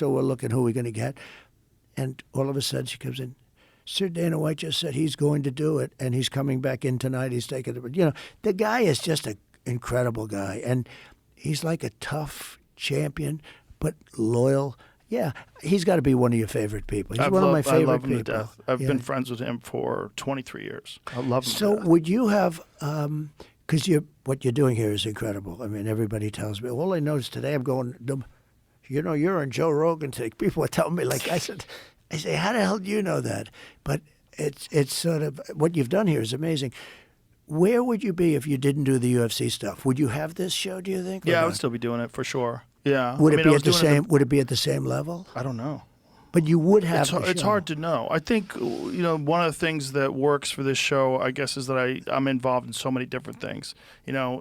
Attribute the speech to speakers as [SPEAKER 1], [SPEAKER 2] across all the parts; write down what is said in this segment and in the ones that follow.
[SPEAKER 1] So we're looking who we're going to get. And all of a sudden she comes in. Sir Dana White just said he's going to do it, and he's coming back in tonight. He's taking it. You know, the guy is just an incredible guy, and he's like a tough champion, but loyal. Yeah, he's got to be one of your favorite people. He's one of my favorite
[SPEAKER 2] I love him
[SPEAKER 1] people.
[SPEAKER 2] to death. I've been friends with him for 23 years. I love him.
[SPEAKER 1] So would you have, because what you're doing here is incredible. I mean, everybody tells me, all I noticed today, I'm going, you know, you're on Joe Rogan today. People are telling me, like I say, how the hell do you know that? But it's sort of, what you've done here is amazing. Where would you be if you didn't do the UFC stuff? Would you have this show, do you think?
[SPEAKER 2] Yeah, I would still be doing it for sure. Yeah.
[SPEAKER 1] Would it be at the same? Would it be at the same level?
[SPEAKER 2] I don't know.
[SPEAKER 1] But you would have.
[SPEAKER 2] It's hard to know. I think one of the things that works for this show, I guess, is that I'm involved in so many different things.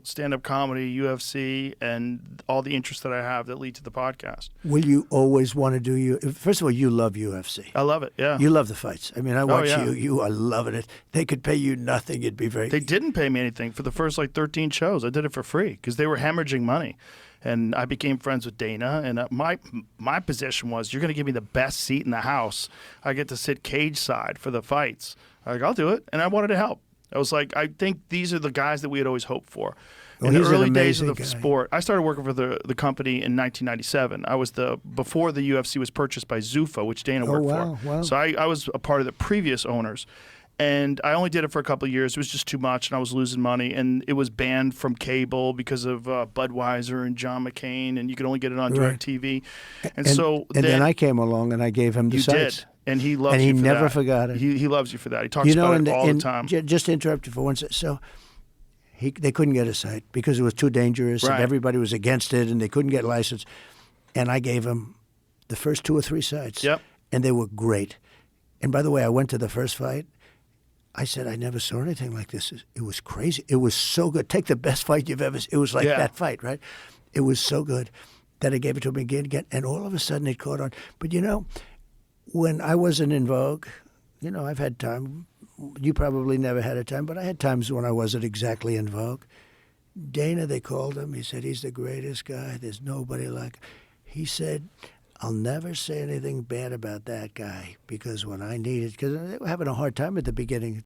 [SPEAKER 2] Stand-up comedy, UFC, and all the interests that I have that lead to the podcast.
[SPEAKER 1] Will you always want to do First of all, you love UFC.
[SPEAKER 2] I love it. Yeah.
[SPEAKER 1] You love the fights. I mean, I watch
[SPEAKER 2] you.
[SPEAKER 1] You are loving it. They could pay you nothing. It'd be very.
[SPEAKER 2] They didn't pay me anything for the first 13 shows. I did it for free because they were hemorrhaging money. And I became friends with Dana, and my position was, you're going to give me the best seat in the house. I get to sit cage side for the fights. I'll do it, and I wanted to help. I was like, I think these are the guys that we had always hoped for. In the early days of the sport, I started working for the company in 1997. I was before the UFC was purchased by Zuffa, which Dana worked for. Wow. So I was a part of the previous owners. And I only did it for a couple of years. It was just too much, and I was losing money. And it was banned from cable because of Budweiser and John McCain, and you could only get it on DirecTV. And then
[SPEAKER 1] I came along, and I gave him the sites.
[SPEAKER 2] You did, and he loves you for that.
[SPEAKER 1] And he never forgot it.
[SPEAKER 2] He loves you for that. He talks about it all the time.
[SPEAKER 1] Just to interrupt you for one second. So they couldn't get a site because it was too dangerous, and everybody was against it, and they couldn't get licensed. And I gave him the first 2 or 3 sites.
[SPEAKER 2] Yep.
[SPEAKER 1] And they were great. And by the way, I went to the first fight. I said, I never saw anything like this. It was crazy. It was so good. Take the best fight you've ever seen. It was like that fight, right? It was so good that I gave it to him again, and all of a sudden it caught on. But, when I wasn't in vogue, I've had time. You probably never had a time, but I had times when I wasn't exactly in vogue. Dana, they called him. He said, he's the greatest guy. There's nobody like him. He said, I'll never say anything bad about that guy because when I needed, because they were having a hard time at the beginning.